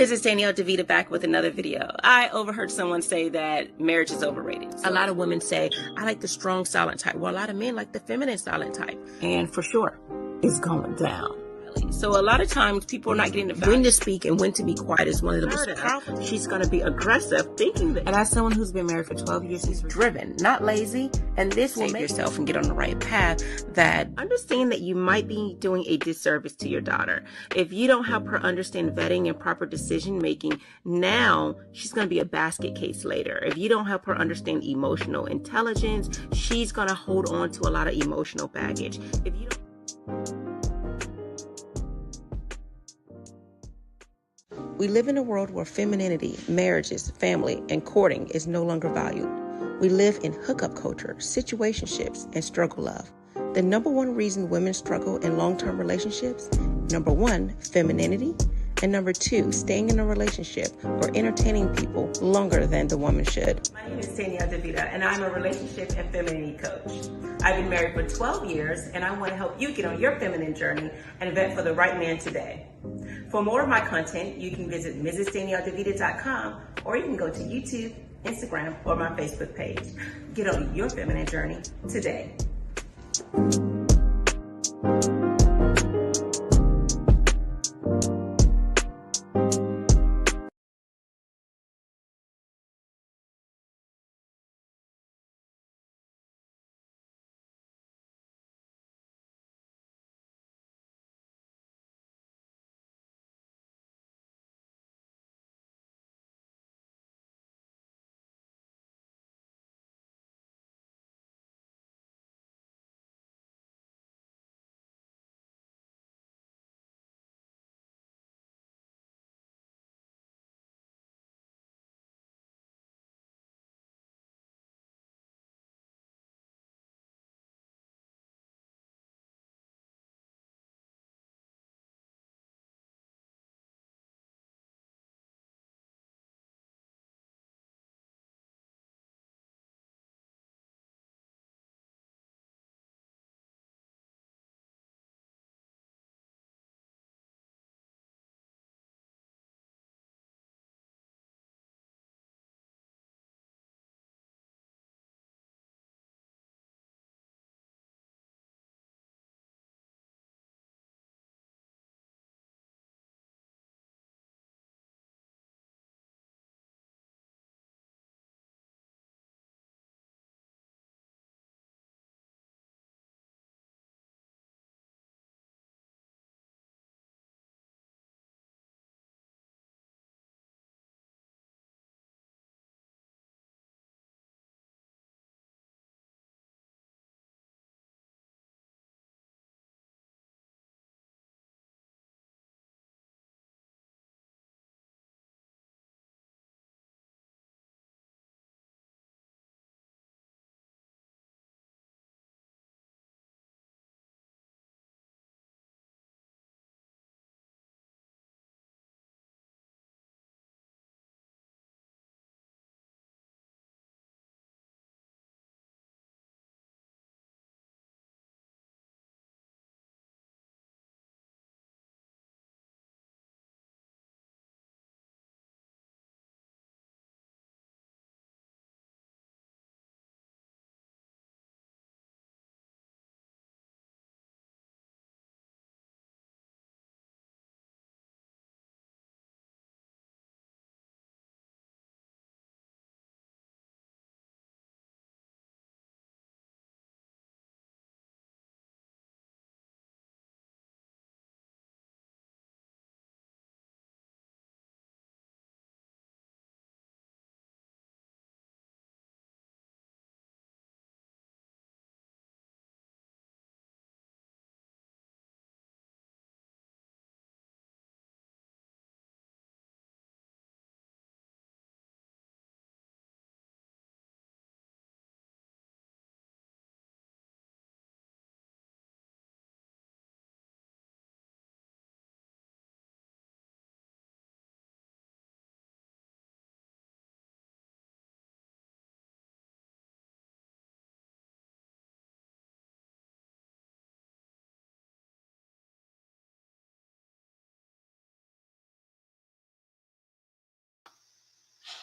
Mrs. Danielle DeVita back with another video. I overheard someone say that marriage is overrated. A lot of women say, I like the strong silent type. Well, a lot of men like the feminine silent type. And for sure, it's going down. So a lot of times people are not getting the value. When to speak and when to be quiet is one of the most powerful. She's going to be aggressive, thinking that. And as someone who's been married for 12 years, she's driven, not lazy. And this will make yourself and get on the right path. That understand that you might be doing a disservice to your daughter. If you don't help her understand vetting and proper decision making, now she's going to be a basket case later. If you don't help her understand emotional intelligence, she's going to hold on to a lot of emotional baggage. If you don't. We live in a world where femininity, marriages, family, and courting is no longer valued. We live in hookup culture, situationships, and struggle love. The number one reason women struggle in long-term relationships, number one, femininity, and number two, staying in a relationship or entertaining people longer than the woman should. My name is Danielle DeVita, and I'm a relationship and femininity coach. I've been married for 12 years, and I want to help you get on your feminine journey and vet for the right man today. For more of my content, you can visit MrsDanielleDeVita.com, or you can go to YouTube, Instagram, or my Facebook page. Get on your feminine journey today.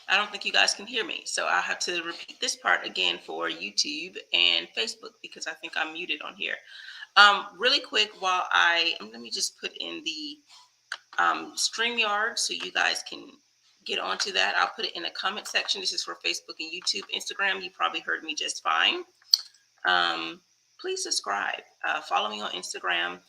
I don't think you guys can hear me. So I'll have to repeat this part again for YouTube and Facebook because I think I'm muted on here. Really quick, let me just put in the StreamYard so you guys can get onto that. I'll put it in the comment section. This is for Facebook and YouTube. Instagram, you probably heard me just fine. Please subscribe. Follow me on Instagram,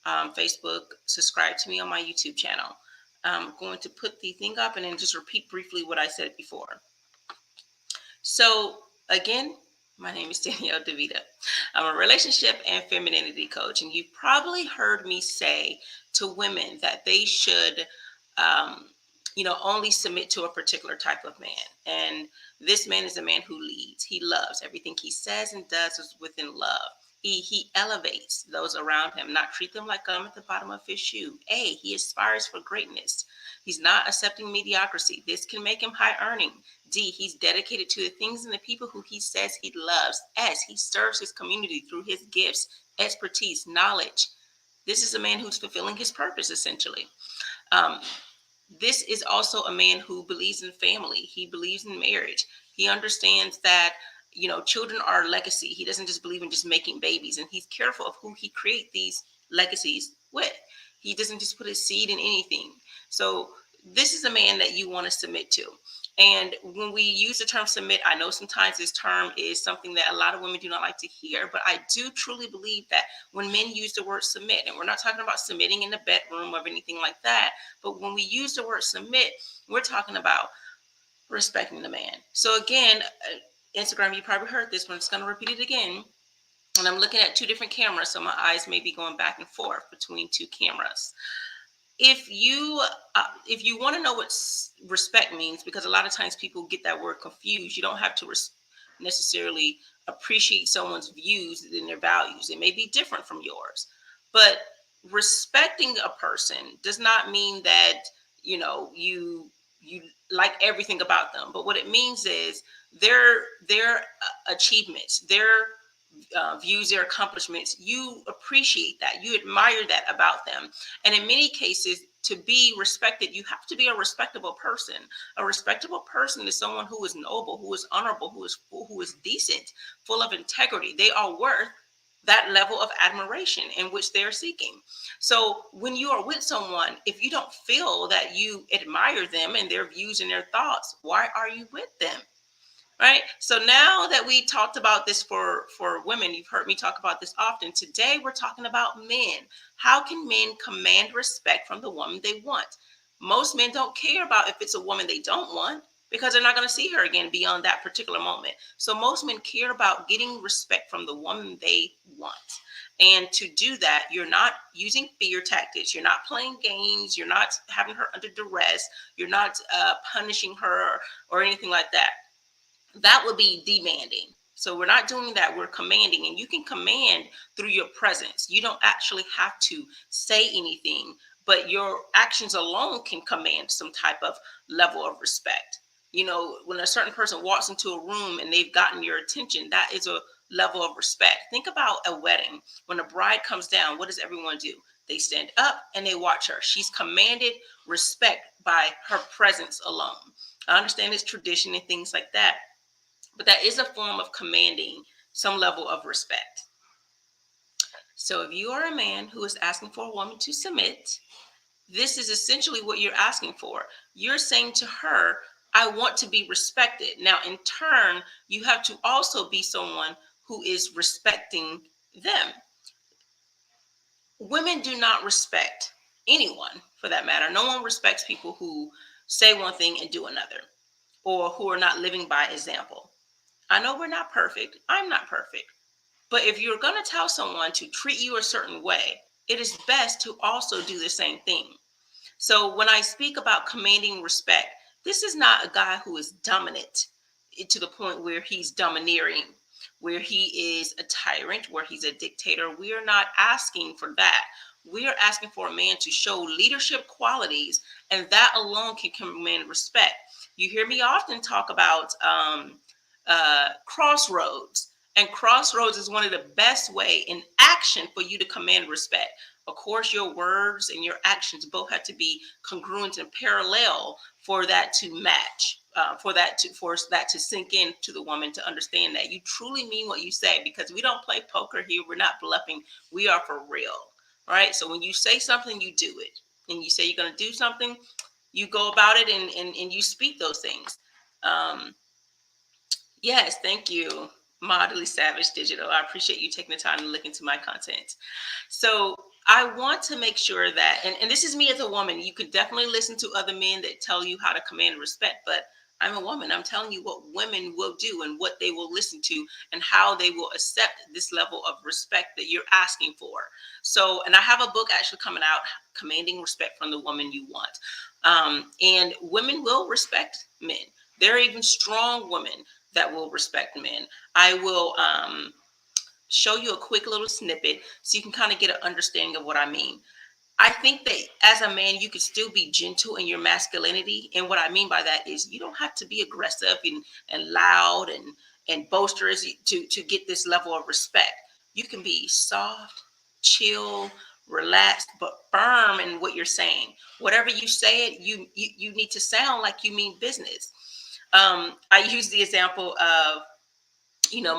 Facebook. Subscribe to me on my YouTube channel. I'm going to put the thing up and then just repeat briefly what I said before. So again, my name is Danielle DeVita. I'm a relationship and femininity coach, and you've probably heard me say to women that they should, only submit to a particular type of man. And this man is a man who leads. He loves. Everything he says and does is within love. He elevates those around him, not treat them like gum at the bottom of his shoe. He aspires for greatness. He's not accepting mediocrity. This can make him high earning. D, he's dedicated to the things and the people who he says he loves. S, he serves his community through his gifts, expertise, knowledge. This is a man who's fulfilling his purpose, essentially. This is also a man who believes in family. He believes in marriage. He understands that, children are a legacy. He doesn't just believe in just making babies, and he's careful of who he creates these legacies with. He doesn't just put his seed in anything. So this is a man that you want to submit to. And when we use the term submit, I know sometimes this term is something that a lot of women do not like to hear, but I do truly believe that when men use the word submit, and we're not talking about submitting in the bedroom or anything like that, but when we use the word submit, we're talking about respecting the man. So again, Instagram, you probably heard this, but I'm just going to repeat it again. And I'm looking at two different cameras, so my eyes may be going back and forth between two cameras. If you want to know what respect means, because a lot of times people get that word confused, you don't have to necessarily appreciate someone's views and their values. It may be different from yours, but respecting a person does not mean that you like everything about them. But what it means is their achievements, their views, their accomplishments, you appreciate that, you admire that about them. And in many cases, to be respected, you have to be a respectable person. A respectable person is someone who is noble, who is honorable, who is decent, full of integrity. They are worth that level of admiration in which they're seeking. So when you are with someone, if you don't feel that you admire them and their views and their thoughts, why are you with them? Right. So now that we talked about this for women, you've heard me talk about this often. Today, we're talking about men. How can men command respect from the woman they want? Most men don't care about if it's a woman they don't want because they're not going to see her again beyond that particular moment. So most men care about getting respect from the woman they want. And to do that, you're not using fear tactics. You're not playing games. You're not having her under duress. You're not punishing her or anything like that. That would be demanding. So we're not doing that. We're commanding, and you can command through your presence. You don't actually have to say anything, but your actions alone can command some type of level of respect. When a certain person walks into a room and they've gotten your attention, that is a level of respect. Think about a wedding. When a bride comes down, what does everyone do? They stand up and they watch her. She's commanded respect by her presence alone. I understand it's tradition and things like that, but that is a form of commanding some level of respect. So if you are a man who is asking for a woman to submit, this is essentially what you're asking for. You're saying to her, I want to be respected. Now, in turn, you have to also be someone who is respecting them. Women do not respect anyone, for that matter. No one respects people who say one thing and do another, or who are not living by example. I know we're not perfect. I'm not perfect. But if you're going to tell someone to treat you a certain way, it is best to also do the same thing. So when I speak about commanding respect, this is not a guy who is dominant to the point where he's domineering, where he is a tyrant, where he's a dictator. We are not asking for that. We are asking for a man to show leadership qualities, and that alone can command respect. You hear me often talk about crossroads, and crossroads is one of the best way in action for you to command respect. Of course, your words and your actions both have to be congruent and parallel for that to match. for that to sink in to the woman, to understand that you truly mean what you say, because we don't play poker here. We're not bluffing. We are for real, right? So when you say something, you do it, and you say you're going to do something, you go about it, and you speak those things. Um, yes, thank you, Modely Savage Digital. I appreciate you taking the time to look into my content. So I want to make sure that, and this is me as a woman, you could definitely listen to other men that tell you how to command respect, but I'm a woman. I'm telling you what women will do and what they will listen to and how they will accept this level of respect that you're asking for. So, and I have a book actually coming out, Commanding Respect from the Woman You Want. And women will respect men. There are even strong women that will respect men. I will show you a quick little snippet so you can kind of get an understanding of what I mean. I think that as a man, you could still be gentle in your masculinity. And what I mean by that is you don't have to be aggressive and loud and boisterous to get this level of respect. You can be soft, chill, relaxed, but firm in what you're saying. Whatever you say it, you need to sound like you mean business. I use the example of,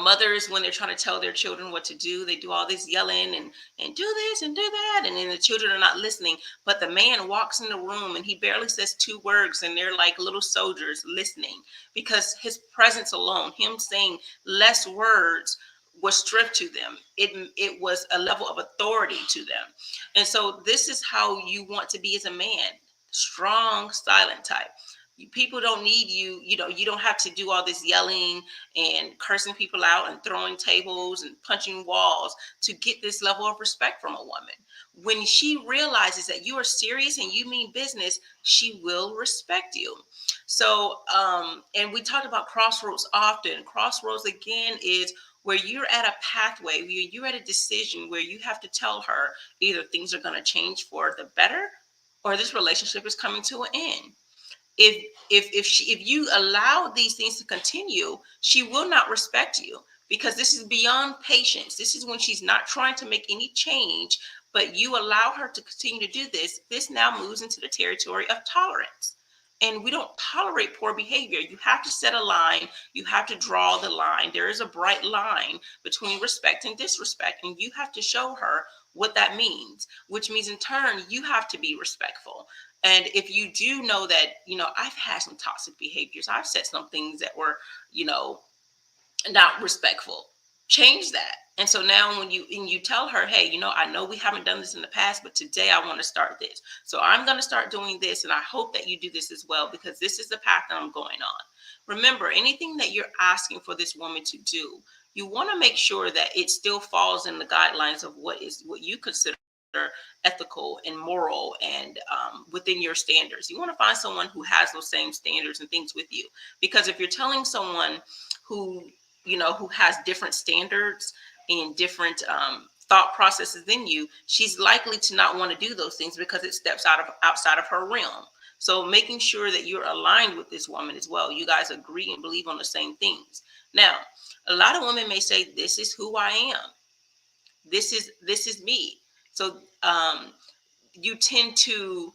mothers, when they're trying to tell their children what to do, they do all this yelling and do this and do that, and then the children are not listening. But the man walks in the room and he barely says two words, and they're like little soldiers listening, because his presence alone, him saying less words, was strength to them. It was a level of authority to them. And so this is how you want to be as a man: strong, silent type. People don't need you. You don't have to do all this yelling and cursing people out and throwing tables and punching walls to get this level of respect from a woman. When she realizes that you are serious and you mean business, she will respect you. So, and we talked about crossroads often. Crossroads, again, is where you're at a pathway, where you're at a decision where you have to tell her either things are going to change for the better or this relationship is coming to an end. If you allow these things to continue, she will not respect you, because this is beyond patience. This is when she's not trying to make any change, but you allow her to continue to do this. This now moves into the territory of tolerance. And we don't tolerate poor behavior. You have to set a line. You have to draw the line. There is a bright line between respect and disrespect, and you have to show her what that means, which means in turn, you have to be respectful. And if you do know that, I've had some toxic behaviors, I've said some things that were, not respectful, change that. And so now when you tell her, hey, I know we haven't done this in the past, but today I want to start this. So I'm going to start doing this. And I hope that you do this as well, because this is the path that I'm going on. Remember, anything that you're asking for this woman to do, you want to make sure that it still falls in the guidelines of what you consider ethical and moral, and within your standards. You want to find someone who has those same standards and things with you, because if you're telling someone who has different standards and different thought processes than you, she's likely to not want to do those things because it steps outside of her realm. So making sure that you're aligned with this woman as well. You guys agree and believe on the same things. Now, a lot of women may say, this is who I am. This is me. So you tend to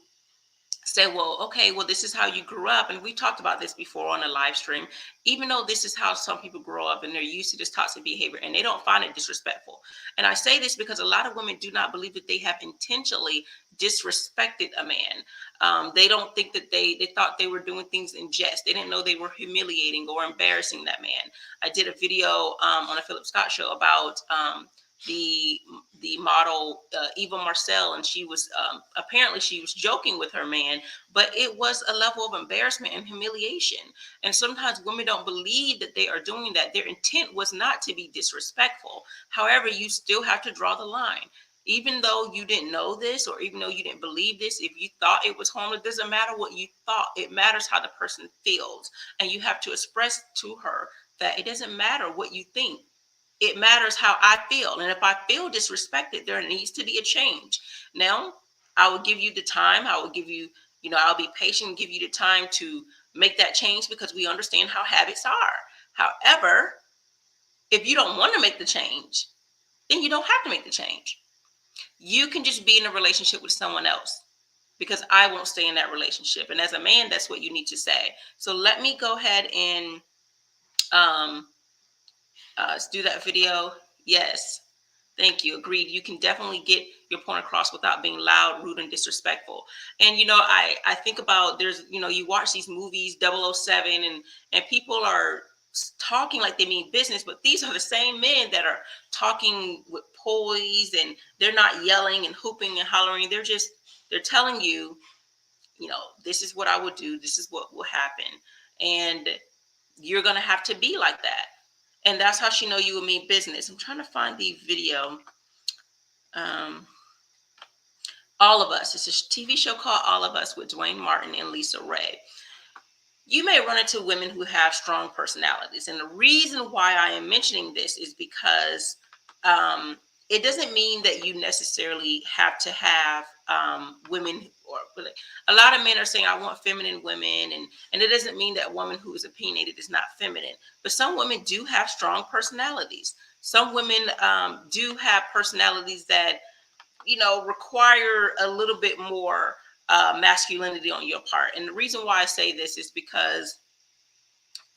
say, well, okay, well, this is how you grew up. And we talked about this before on a live stream. Even though this is how some people grow up and they're used to this toxic behavior and they don't find it disrespectful. And I say this because a lot of women do not believe that they have intentionally disrespected a man. They don't think that they thought they were doing things in jest. They didn't know they were humiliating or embarrassing that man. I did a video on a Philip Scott show about the model Eva Marcel, and she was apparently she was joking with her man, but it was a level of embarrassment and humiliation. And sometimes women don't believe that they are doing that. Their intent was not to be disrespectful. However, you still have to draw the line. Even though you didn't know this, or even though you didn't believe this, if you thought it was harmless, it doesn't matter what you thought. It matters how the person feels. And you have to express to her that it doesn't matter what you think. It matters how I feel. And if I feel disrespected, there needs to be a change. Now, I will give you the time. I will give you, I'll be patient and give you the time to make that change, because we understand how habits are. However, if you don't want to make the change, then you don't have to make the change. You can just be in a relationship with someone else. because I won't stay in that relationship. And as a man, that's what you need to say. So let me go ahead and do that video. Yes. Thank you. Agreed. You can definitely get your point across without being loud, rude, and disrespectful. And, I think about you watch these movies, 007, and people are talking like they mean business, but these are the same men that are talking with poise, and they're not yelling and hooping and hollering. They're telling you, this is what I would do. This is what will happen. And you're going to have to be like that. And that's how she know you will mean business. I'm trying to find the video. All of Us. It's a TV show called All of Us with Dwayne Martin and Lisa Ray. You may run into women who have strong personalities. And the reason why I am mentioning this is because it doesn't mean that you necessarily have to have women, or a lot of men are saying, I want feminine women. And it doesn't mean that a woman who is opinionated is not feminine. But some women do have strong personalities. Some women do have personalities that require a little bit more masculinity on your part. And the reason why I say this is because,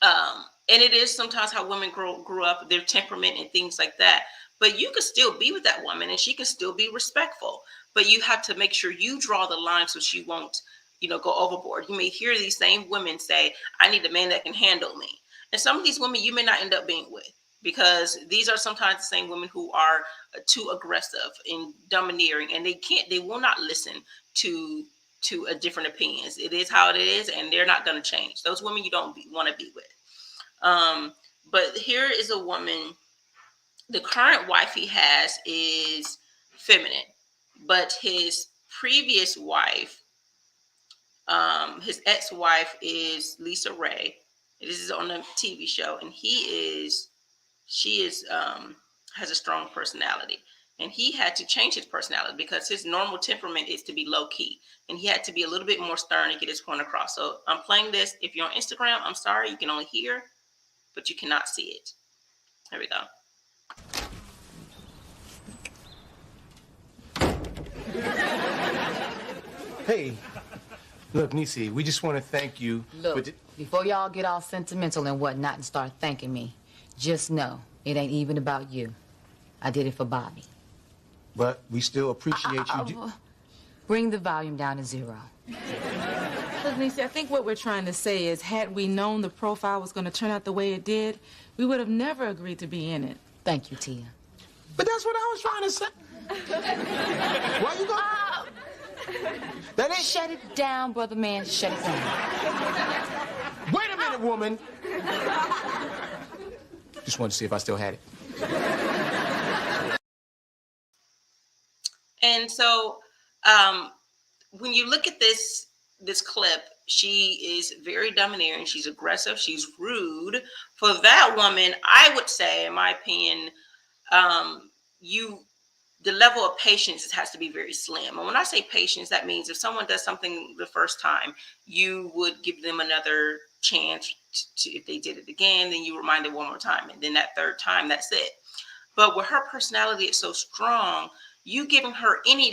and it is sometimes how women grew up, their temperament and things like that. But you can still be with that woman and she can still be respectful. But you have to make sure you draw the line so she won't, go overboard. You may hear these same women say, I need a man that can handle me. And some of these women you may not end up being with, because these are sometimes the same women who are too aggressive and domineering, and they will not listen to a different opinions. It is how it is, and they're not going to change. Those women you don't want to be with. But here is a woman, the current wife he has is feminine, but his previous wife, his ex-wife is Lisa Ray. This is on a TV show, and she has a strong personality, and he had to change his personality because his normal temperament is to be low key, and he had to be a little bit more stern and get his point across. So I'm playing this. If you're on Instagram, I'm sorry, you can only hear, but you cannot see it. Here we go. Hey, look, Nisi, we just want to thank you. Look, before y'all get all sentimental and whatnot and start thanking me, just know it ain't even about you. I did it for Bobby. But we still appreciate you. Bring the volume down to 0. Look, Nisi, I think what we're trying to say is, had we known the profile was going to turn out the way it did, we would have never agreed to be in it. Thank you, Tia. But that's what I was trying to say. Why you going? That ain't. Shut it down, brother man. Shut it down. Wait a minute, woman. Just wanted to see if I still had it. And so when you look at this clip, she is very domineering. She's aggressive. She's rude. For that woman, I would say, in my opinion, the level of patience has to be very slim. And when I say patience, that means if someone does something the first time, you would give them another chance to if they did it again, then you remind them one more time. And then that third time, that's it. But with her personality, it's so strong, you giving her any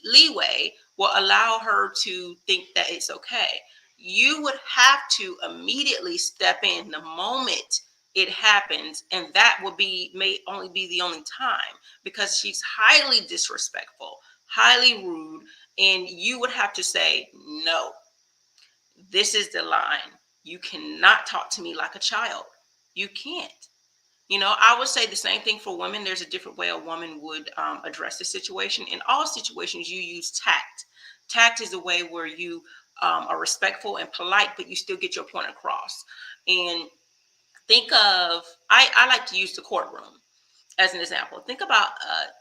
leeway will allow her to think that it's okay. You would have to immediately step in the moment it happens, and that may only be the only time, because she's highly disrespectful, highly rude, and you would have to say, no, this is the line. You cannot talk to me like a child. You can't. I would say the same thing for women. There's a different way a woman would address the situation. In all situations, you use tact. Tact is a way where you are respectful and polite, but you still get your point across. And think of, I like to use the courtroom as an example. Think about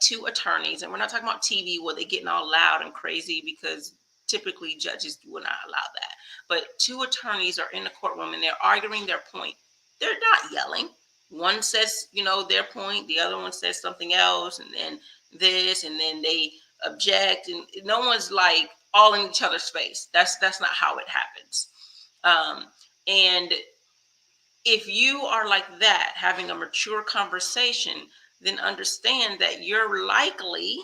two attorneys, and we're not talking about TV where they're getting all loud and crazy, because typically judges will not allow that. But two attorneys are in the courtroom and they're arguing their point. They're not yelling. One says, their point, the other one says something else, and then this, and then they object, and no one's like all in each other's face. That's not how it happens. And if you are like that, having a mature conversation, then understand that you're likely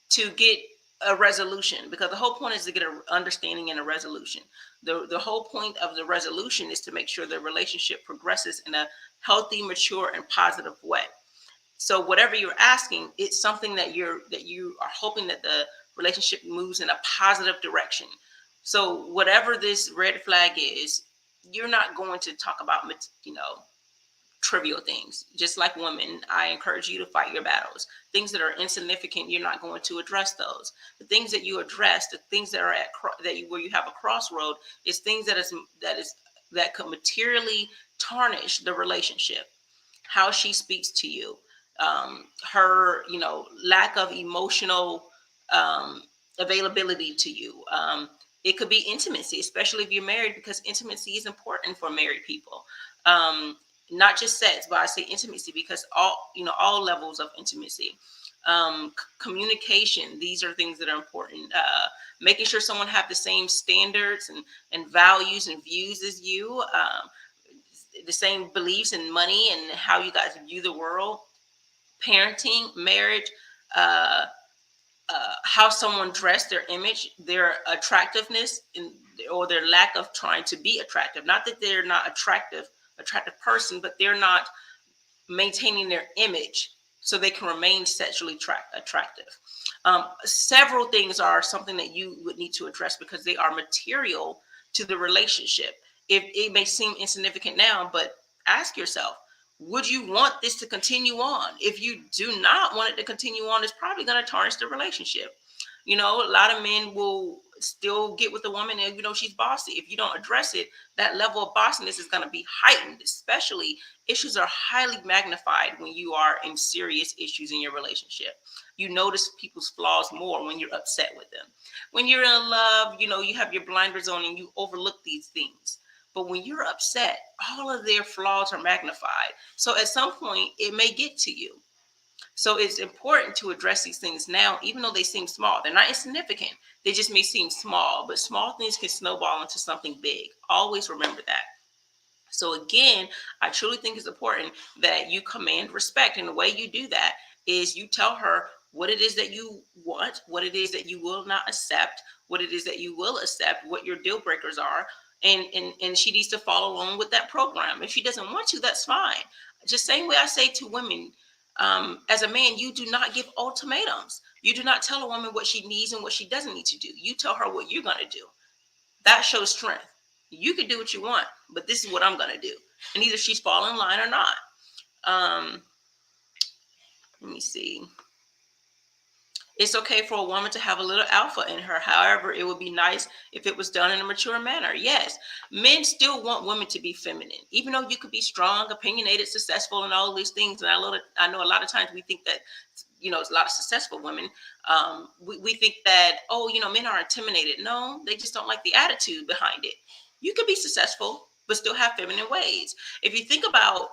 to get a resolution, because the whole point is to get an understanding and a resolution. The whole point of the resolution is to make sure the relationship progresses in a healthy, mature, and positive way. So whatever you're asking, it's something that you are hoping that the relationship moves in a positive direction. So whatever this red flag is, you're not going to talk about, trivial things. Just like women, I encourage you to fight your battles. Things that are insignificant, you're not going to address those. The things that you address, the things that are where you have a crossroad, is things that could materially tarnish the relationship. How she speaks to you, her lack of emotional availability to you. It could be intimacy, especially if you're married, because intimacy is important for married people. Not just sex, but I say intimacy because all levels of intimacy. Communication, these are things that are important. Making sure someone have the same standards and values and views as you, the same beliefs in money and how you guys view the world. Parenting, marriage, how someone dressed, their image, their attractiveness, or their lack of trying to be attractive. Not that they're not attractive person, but they're not maintaining their image so they can remain sexually attractive. Several things are something that you would need to address because they are material to the relationship. If it may seem insignificant now, but ask yourself, would you want this to continue on? If you do not want it to continue on, it's probably going to tarnish the relationship. A lot of men will still get with a woman and she's bossy. If you don't address it, that level of bossiness is going to be heightened. Especially, issues are highly magnified when you are in serious issues in your relationship. You notice people's flaws more when you're upset with them. When you're in love, you have your blinders on and you overlook these things. But when you're upset, all of their flaws are magnified. So at some point, it may get to you. So it's important to address these things now, even though they seem small. They're not insignificant. They just may seem small, but small things can snowball into something big. Always remember that. So again, I truly think it's important that you command respect. And the way you do that is you tell her what it is that you want, what it is that you will not accept, what it is that you will accept, what your deal breakers are. And she needs to follow along with that program. If she doesn't want to, that's fine. Just same way I say to women, as a man, you do not give ultimatums. You do not tell a woman what she needs and what she doesn't need to do. You tell her what you're going to do. That shows strength. You can do what you want, but this is what I'm going to do. And either she's falling in line or not. Let me see. It's okay for a woman to have a little alpha in her. However, it would be nice if it was done in a mature manner. Yes, men still want women to be feminine, even though you could be strong, opinionated, successful, and all these things. And I know a lot of times we think that, it's a lot of successful women. We think that, men are intimidated. No, they just don't like the attitude behind it. You could be successful, but still have feminine ways. If you think about,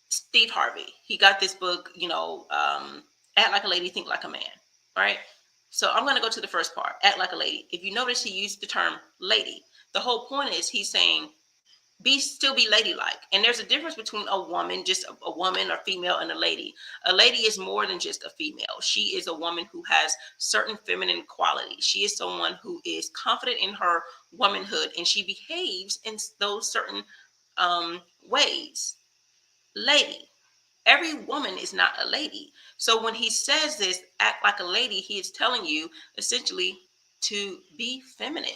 Steve Harvey, he got this book, Act Like a Lady, Think Like a Man, right? So I'm going to go to the first part, Act Like a Lady. If you notice, he used the term lady. The whole point is he's saying, still be ladylike. And there's a difference between a woman, just a woman or female, and a lady. A lady is more than just a female. She is a woman who has certain feminine qualities. She is someone who is confident in her womanhood, and she behaves in those certain ways. Lady. Every woman is not a lady. So when he says this, act like a lady, he is telling you essentially to be feminine.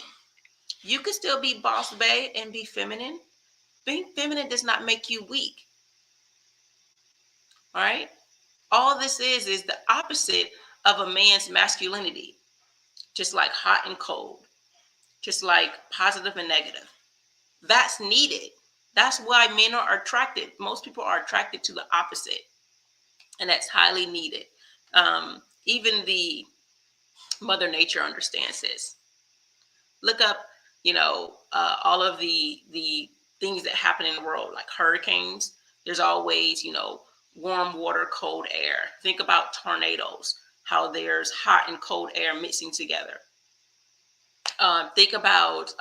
You can still be boss babe and be feminine. Being feminine does not make you weak. All right. All this is the opposite of a man's masculinity. Just like hot and cold, just like positive and negative. That's needed. That's why men are attracted. Most people are attracted to the opposite. And that's highly needed. Even the Mother Nature understands this. Look up, all of the things that happen in the world, like hurricanes. There's always, warm water, cold air. Think about tornadoes, how there's hot and cold air mixing together. Think about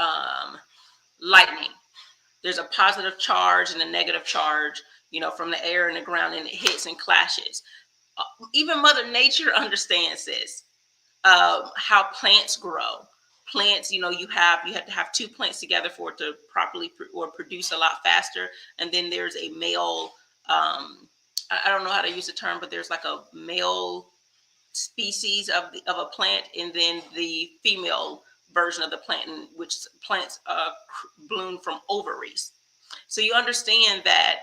lightning. There's a positive charge and a negative charge, from the air and the ground, and it hits and clashes. Even Mother Nature understands this. How plants grow. Plants, you have to have two plants together for it to properly or produce a lot faster. And then there's a male. I don't know how to use the term, but there's like a male species of a plant, and then the female version of the plant, in which plants bloom from ovaries. So you understand that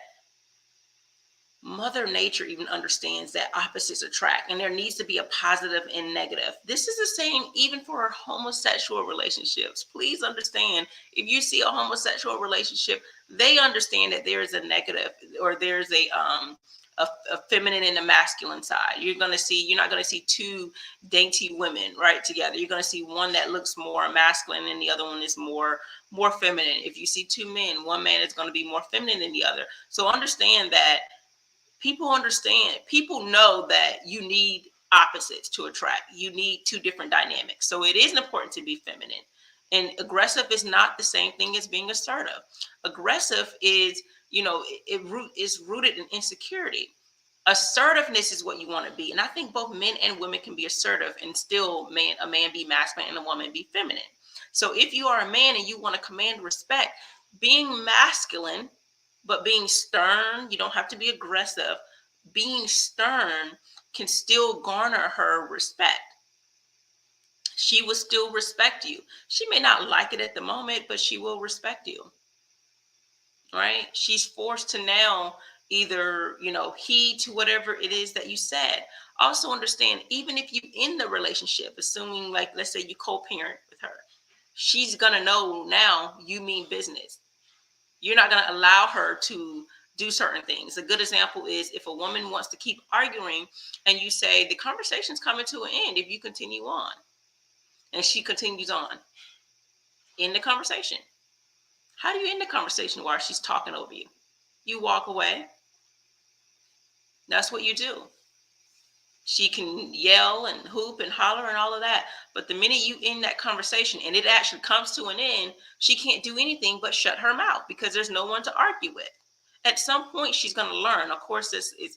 Mother Nature even understands that opposites attract, and there needs to be a positive and negative. This is the same even for our homosexual relationships. Please understand, if you see a homosexual relationship, they understand that there is a negative, or there's a feminine and a masculine side. You're not going to see two dainty women right together. You're going to see one that looks more masculine and the other one is more feminine. If you see two men, one man is going to be more feminine than the other. So understand that people know that you need opposites to attract. You need two different dynamics. So it is important to be feminine. And aggressive is not the same thing as being assertive. Aggressive is, it is rooted in insecurity. Assertiveness is what you want to be. And I think both men and women can be assertive and still a man be masculine and a woman be feminine. So if you are a man and you want to command respect, being masculine, but being stern, you don't have to be aggressive. Being stern can still garner her respect. She will still respect you. She may not like it at the moment, but she will respect you. Right? She's forced to now either, heed to whatever it is that you said. Also understand, even if you in the relationship, assuming, like, let's say you co-parent with her, she's going to know now you mean business. You're not going to allow her to do certain things. A good example is if a woman wants to keep arguing and you say the conversation's coming to an end if you continue on, and she continues on in the conversation. How do you end the conversation while she's talking over you? You walk away. That's what you do. She can yell and hoop and holler and all of that. But the minute you end that conversation and it actually comes to an end, she can't do anything but shut her mouth because there's no one to argue with. At some point, she's going to learn. Of course, this is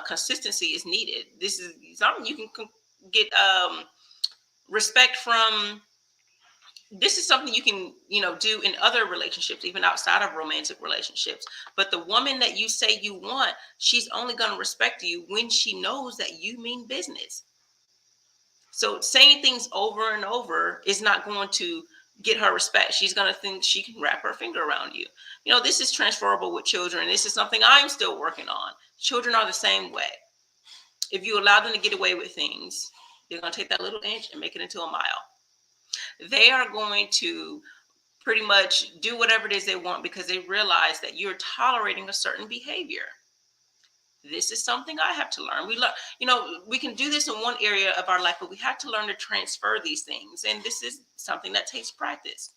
consistency is needed. This is something you can get respect from. This is something you can, do in other relationships, even outside of romantic relationships. But the woman that you say you want, she's only going to respect you when she knows that you mean business. So saying things over and over is not going to get her respect. She's going to think she can wrap her finger around you. This is transferable with children. This is something I'm still working on. Children are the same way. If you allow them to get away with things, they're going to take that little inch and make it into a mile. They are going to pretty much do whatever it is they want because they realize that you're tolerating a certain behavior. This is something I have to learn. We can do this in one area of our life, but we have to learn to transfer these things. And this is something that takes practice.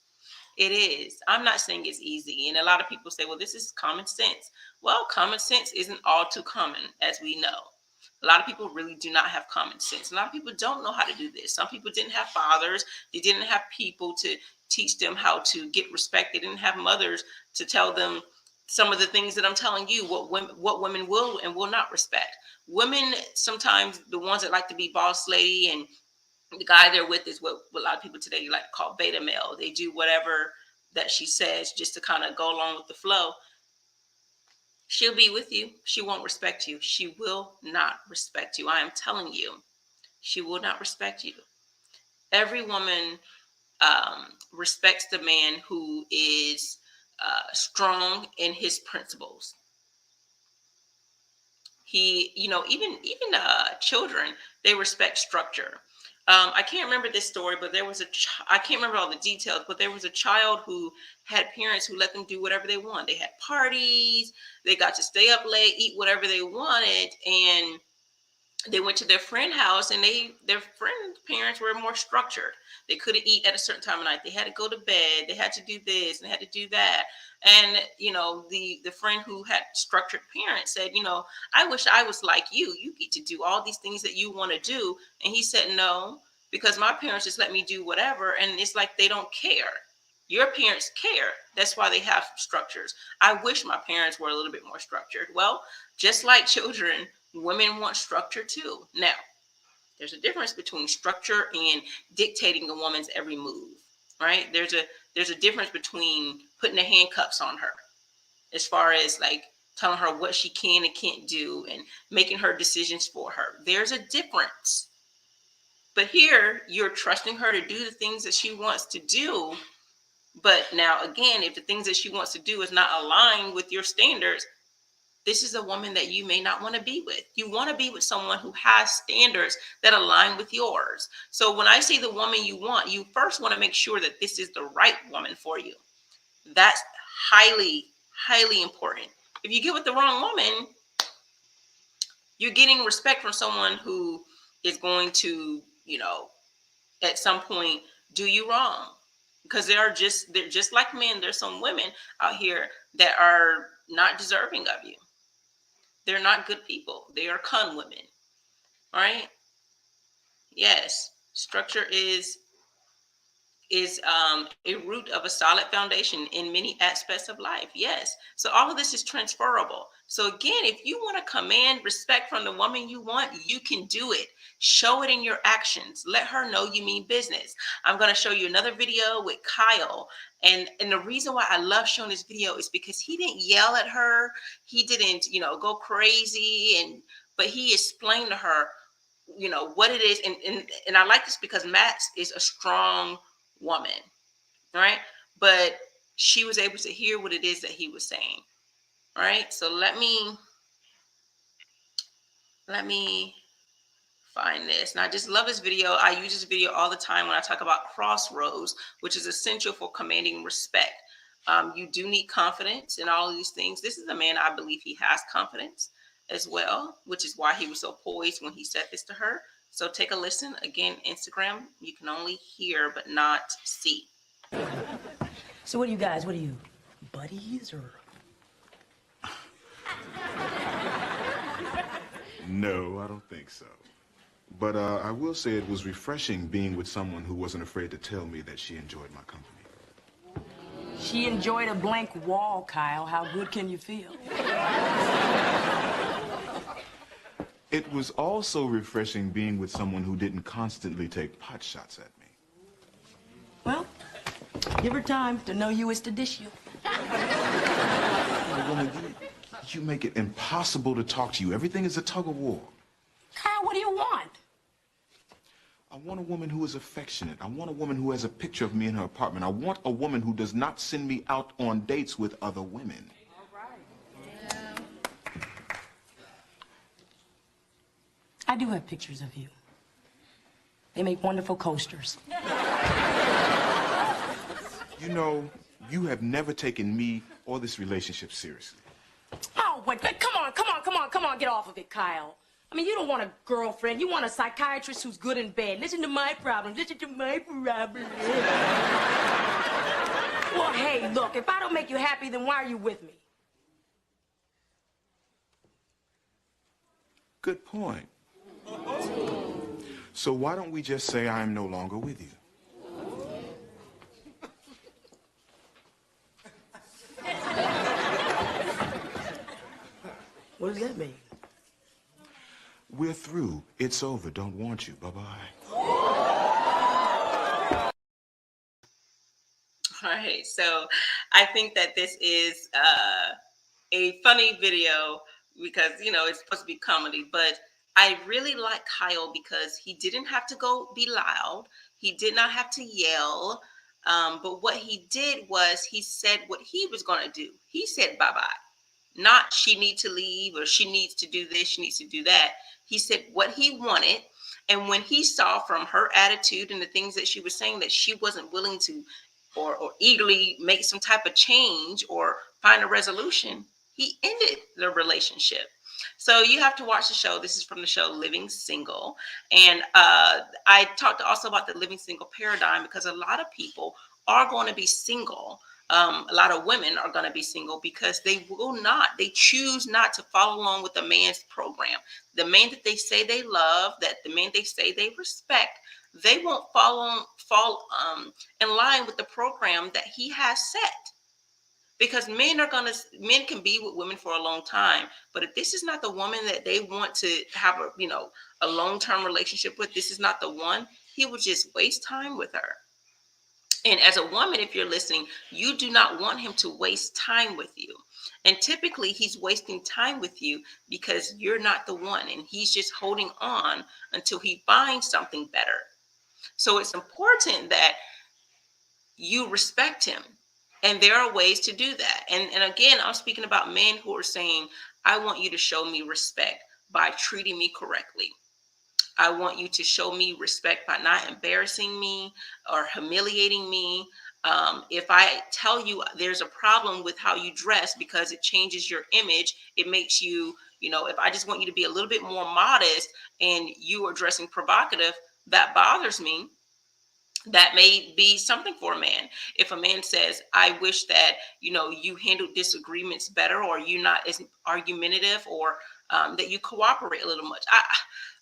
It is. I'm not saying it's easy. And a lot of people say, well, this is common sense. Well, common sense isn't all too common, as we know. A lot of people really do not have common sense. A lot of people don't know how to do this. Some people didn't have fathers. They didn't have people to teach them how to get respect. They didn't have mothers to tell them some of the things that I'm telling you, what women will and will not respect. Women, sometimes the ones that like to be boss lady, and the guy they're with is what a lot of people today like to call beta male. They do whatever that she says just to kind of go along with the flow. She'll be with you. She won't respect you. She will not respect you. I am telling you, she will not respect you. Every woman respects the man who is strong in his principles. He, even children, they respect structure. I can't remember this story, but there was I can't remember all the details, but there was a child who had parents who let them do whatever they want. They had parties, they got to stay up late, eat whatever they wanted, and they went to their friend's house, and their friend's parents were more structured. They couldn't eat at a certain time of night. They had to go to bed. They had to do this and they had to do that. And, the friend who had structured parents said, I wish I was like you. You get to do all these things that you want to do. And he said, no, because my parents just let me do whatever. And it's like they don't care. Your parents care. That's why they have structures. I wish my parents were a little bit more structured. Well, just like children, Women want structure too. Now, there's a difference between structure and dictating a woman's every move, right? There's a difference between putting the handcuffs on her as far as like telling her what she can and can't do and making her decisions for her. There's a difference. But here, you're trusting her to do the things that she wants to do. But now, again, if the things that she wants to do is not aligned with your standards, this is a woman that you may not want to be with. You want to be with someone who has standards that align with yours. So when I say the woman you want, you first want to make sure that this is the right woman for you. That's highly, highly important. If you get with the wrong woman, you're getting respect from someone who is going to, at some point do you wrong. Because they're just like men. There's some women out here that are not deserving of you. They're not good people. They are con women. All right. Yes. Structure is a root of a solid foundation in many aspects of life. Yes. So all of this is transferable. So again, if you want to command respect from the woman you want, you can do it. Show it in your actions. Let her know you mean business. I'm going to show you another video with Kyle. And the reason why I love showing this video is because he didn't yell at her. He didn't, go crazy. But he explained to her, what it is. And I like this because Matt is a strong woman, right? But she was able to hear what it is that he was saying. All right. So let me find this. And I just love this video. I use this video all the time when I talk about crossroads, which is essential for commanding respect. You do need confidence in all of these things. This is a man, I believe he has confidence as well, which is why he was so poised when he said this to her. So take a listen. Again, Instagram, you can only hear but not see. So what are you guys? What are you, buddies or? No, I don't think so. But I will say it was refreshing being with someone who wasn't afraid to tell me that she enjoyed my company. She enjoyed a blank wall, Kyle. How good can you feel? It was also refreshing being with someone who didn't constantly take pot shots at me. Well, give her time to know you is to dish you. Woman, you make it impossible to talk to you. Everything is a tug of war. Kyle, what do you want? I want a woman who is affectionate. I want a woman who has a picture of me in her apartment. I want a woman who does not send me out on dates with other women. All right. Yeah. I do have pictures of you. They make wonderful coasters. You know, you have never taken me or this relationship seriously. Oh, wait, come on, get off of it, Kyle. I mean, you don't want a girlfriend. You want a psychiatrist who's good in bed. Listen to my problem. Listen to my problem. Well, hey, look, if I don't make you happy, then why are you with me? Good point. So why don't we just say I'm no longer with you? What does that mean? We're through. It's over. Don't want you. Bye-bye. All right. So I think that this is a funny video because, it's supposed to be comedy. But I really like Kyle because he didn't have to go be loud. He did not have to yell. But what he did was he said what he was going to do. He said bye-bye. Not she needs to leave or she needs to do this, she needs to do that. He said what he wanted. And when he saw from her attitude and the things that she was saying that she wasn't willing to or eagerly make some type of change or find a resolution, he ended the relationship. So you have to watch the show. This is from the show Living Single. And I talked also about the living single paradigm because a lot of people are going to be single. A lot of women are going to be single because they choose not to follow along with the man's program. The man that they say they love, that the man they say they respect, they won't fall in line with the program that he has set. Because men can be with women for a long time, but if this is not the woman that they want to have a long-term relationship with, this is not the one, he would just waste time with her. And as a woman, if you're listening, you do not want him to waste time with you. And typically he's wasting time with you because you're not the one, and he's just holding on until he finds something better. So it's important that you respect him. And there are ways to do that. And again, I'm speaking about men who are saying, I want you to show me respect by treating me correctly. I want you to show me respect by not embarrassing me or humiliating me. If I tell you there's a problem with how you dress because it changes your image, it makes you, if I just want you to be a little bit more modest and you are dressing provocative, that bothers me. That may be something for a man. If a man says, I wish that, you handle disagreements better, or you're not as argumentative, or that you cooperate a little much.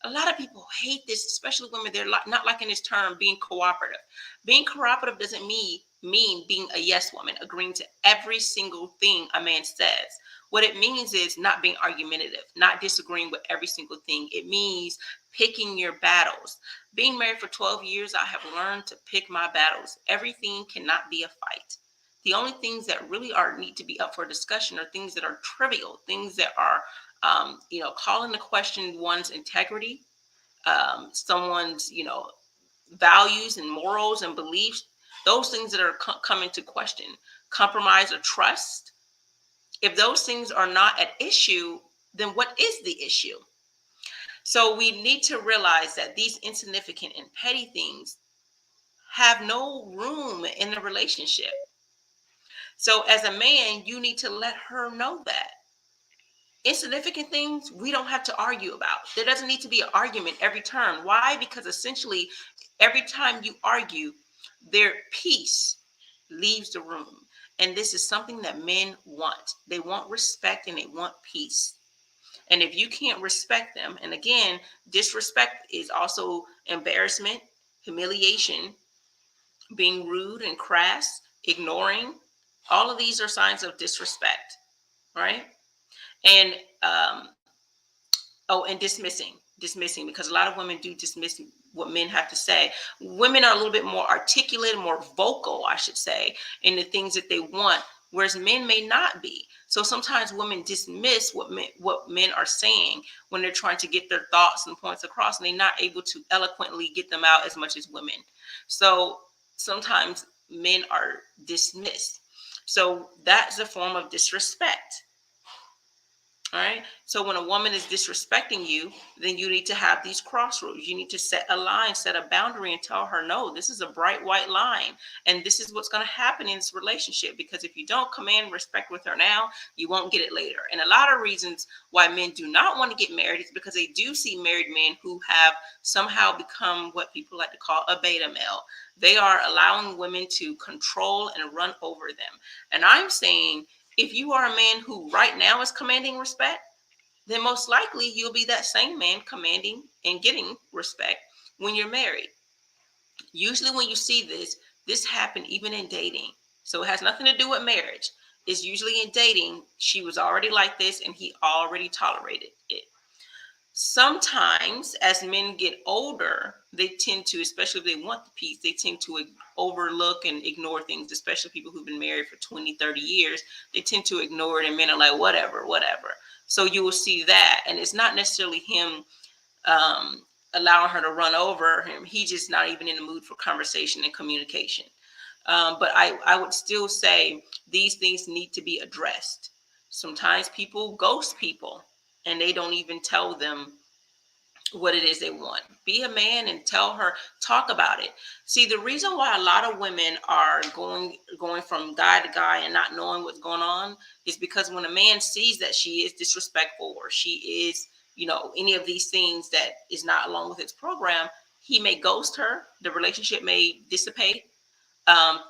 A lot of people hate this, especially women. They're not liking this term, being cooperative. Being cooperative doesn't mean being a yes woman, agreeing to every single thing a man says. What it means is not being argumentative, not disagreeing with every single thing. It means picking your battles. Being married for 12 years, I have learned to pick my battles. Everything cannot be a fight. The only things that really need to be up for discussion are things that are trivial, things that are, calling into question one's integrity, someone's, values and morals and beliefs. Those things that are come into question, compromise or trust. If those things are not at issue, then what is the issue? So we need to realize that these insignificant and petty things have no room in the relationship. So as a man, you need to let her know that. Insignificant things we don't have to argue about. There doesn't need to be an argument every turn. Why? Because essentially, every time you argue, their peace leaves the room. And this is something that men want. They want respect and they want peace. And if you can't respect them, and again, disrespect is also embarrassment, humiliation, being rude and crass, ignoring. All of these are signs of disrespect, right? And and dismissing, because a lot of women do dismiss what men have to say. Women are a little bit more articulate, more vocal, I should say, in the things that they want, whereas men may not be. So sometimes women dismiss what men are saying when they're trying to get their thoughts and points across, and they're not able to eloquently get them out as much as women. So sometimes men are dismissed. So that's a form of disrespect. All right. So when a woman is disrespecting you, then you need to have these crossroads. You need to set a line, set a boundary, and tell her, no, this is a bright white line. And this is what's going to happen in this relationship. Because if you don't command respect with her now, you won't get it later. And a lot of reasons why men do not want to get married is because they do see married men who have somehow become what people like to call a beta male. They are allowing women to control and run over them. And I'm saying, if you are a man who right now is commanding respect, then most likely you'll be that same man commanding and getting respect when you're married. Usually when you see this happen even in dating. So it has nothing to do with marriage. It's usually in dating. She was already like this and he already tolerated it. Sometimes as men get older, they tend to, especially if they want the peace, they tend to overlook and ignore things, especially people who've been married for 20, 30 years. They tend to ignore it, and men are like, whatever. So you will see that. And it's not necessarily him allowing her to run over him. He's just not even in the mood for conversation and communication. But I would still say these things need to be addressed. Sometimes people ghost people, and they don't even tell them what it is they want. Be a man and tell her, talk about it. See, the reason why a lot of women are going from guy to guy and not knowing what's going on is because when a man sees that she is disrespectful, or she is, any of these things that is not along with his program, he may ghost her. The relationship may dissipate.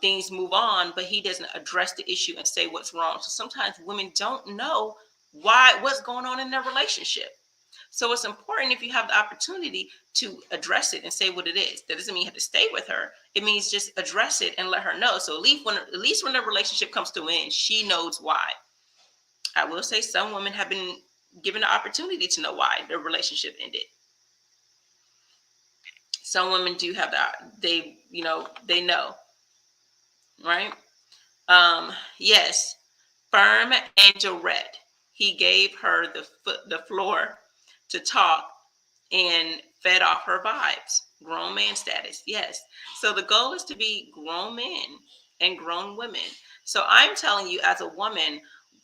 Things move on, but he doesn't address the issue and say what's wrong. So sometimes women don't know what's going on in their relationship. So it's important, if you have the opportunity, to address it and say what it is. That doesn't mean you have to stay with her. It means just address it and let her know. So at least when the relationship comes to an end, she knows why. I will say some women have been given the opportunity to know why their relationship ended. Some women do have that. They know, right? Yes, firm and direct. He gave her the floor to talk and fed off her vibes. Grown man status, yes. So the goal is to be grown men and grown women. So I'm telling you, as a woman,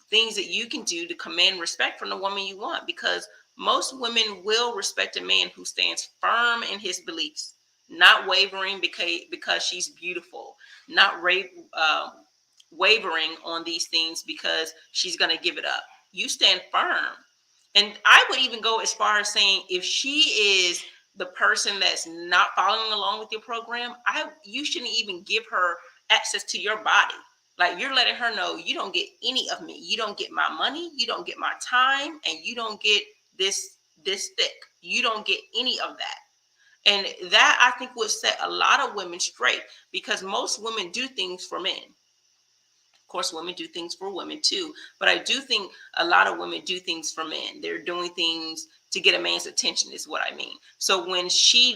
things that you can do to command respect from the woman you want, because most women will respect a man who stands firm in his beliefs, not wavering because she's beautiful, not wavering on these things because she's going to give it up. You stand firm. And I would even go as far as saying, if she is the person that's not following along with your program, you shouldn't even give her access to your body. Like, you're letting her know, you don't get any of me. You don't get my money. You don't get my time. And you don't get this thick. You don't get any of that. And that, I think, would set a lot of women straight, because most women do things for men. Of course, women do things for women too, but I do think a lot of women do things for men. They're doing things to get a man's attention, is what I mean. So when he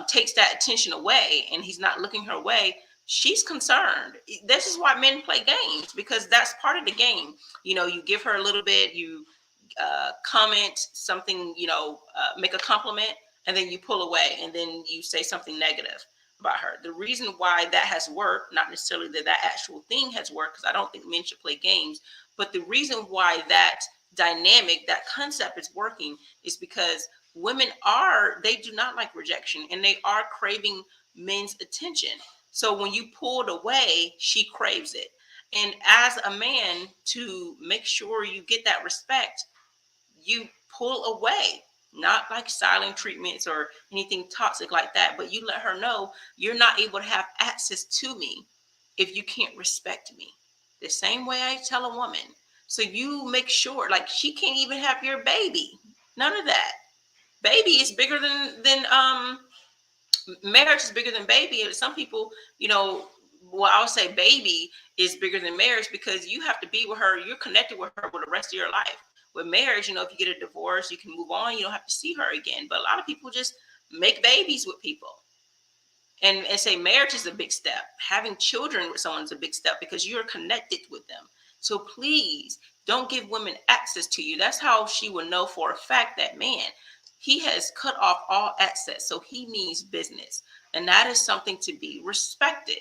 takes that attention away and he's not looking her way, she's concerned. This is why men play games, because that's part of the game. You give her a little bit, you comment something, make a compliment, and then you pull away, and then you say something negative about her. The reason why that has worked, not necessarily that actual thing has worked, because I don't think men should play games, but the reason why that dynamic, that concept is working, is because women they do not like rejection, and they are craving men's attention. So when you pulled away, she craves it. And as a man, to make sure you get that respect, you pull away. Not like silent treatments or anything toxic like that, but you let her know you're not able to have access to me if you can't respect me. The same way I tell a woman. So you make sure, like, she can't even have your baby. None of that. Baby is bigger than marriage is bigger than baby. And some people, I'll say baby is bigger than marriage, because you have to be with her. You're connected with her for the rest of your life. With marriage, if you get a divorce, you can move on. You don't have to see her again. But a lot of people just make babies with people and say marriage is a big step. Having children with someone is a big step, because you're connected with them. So please don't give women access to you. That's how she will know for a fact that, man, he has cut off all access. So he means business. And that is something to be respected.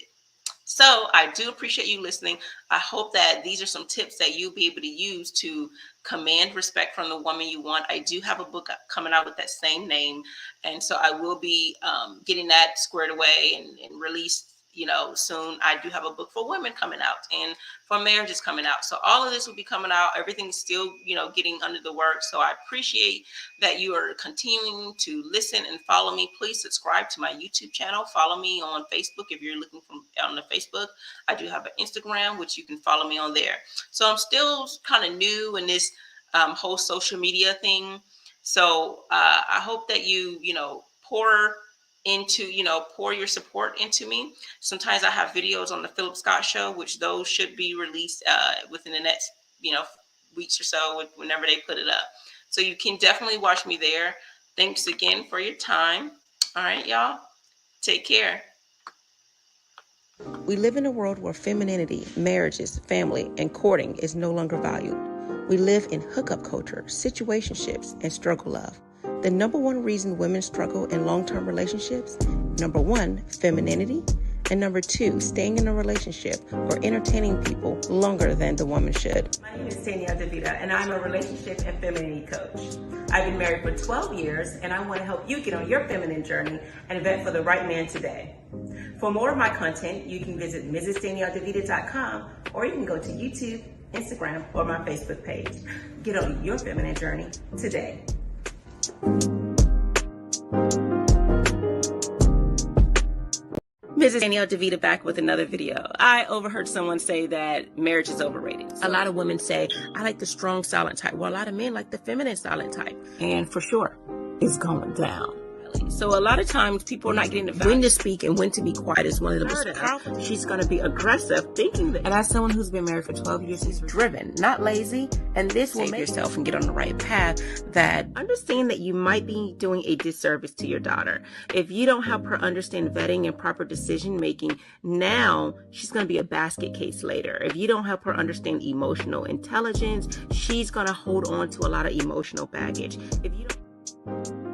So I do appreciate you listening. I hope that these are some tips that you'll be able to use to command respect from the woman you want. I do have a book coming out with that same name. And so I will be getting that squared away and released, soon. I do have a book for women coming out, and for marriages coming out. So all of this will be coming out. Everything's still, getting under the work. So I appreciate that you are continuing to listen and follow me. Please subscribe to my YouTube channel. Follow me on Facebook if you're looking on the Facebook. I do have an Instagram, which you can follow me on there. So I'm still kind of new in this whole social media thing. So I hope that you, pour your support into me. Sometimes I have videos on the Philip Scott Show, which those should be released within the next, weeks or so, whenever they put it up. So you can definitely watch me there. Thanks again for your time. All right, y'all. Take care. We live in a world where femininity, marriages, family, and courting is no longer valued. We live in hookup culture, situationships, and struggle love. The number one reason women struggle in long-term relationships, number one, femininity, and number two, staying in a relationship or entertaining people longer than the woman should. My name is Danielle DeVita, and I'm a relationship and femininity coach. I've been married for 12 years, and I want to help you get on your feminine journey and vet for the right man today. For more of my content, you can visit MrsDanielleDeVita.com, or you can go to YouTube, Instagram, or my Facebook page. Get on your feminine journey today. This is Danielle DeVita back with another video. I overheard someone say that marriage is overrated. A lot of women say, I like the strong silent type. Well, a lot of men like the feminine silent type. And for sure, it's going down. So a lot of times people are not getting the value. When to speak and when to be quiet is one of the most powerful. She's going to be aggressive thinking that. And as someone who's been married for 12 years, she's driven, not lazy. And this will make yourself and get on the right path. That understand that you might be doing a disservice to your daughter. If you don't help her understand vetting and proper decision making, now she's going to be a basket case later. If you don't help her understand emotional intelligence, she's going to hold on to a lot of emotional baggage. If you don't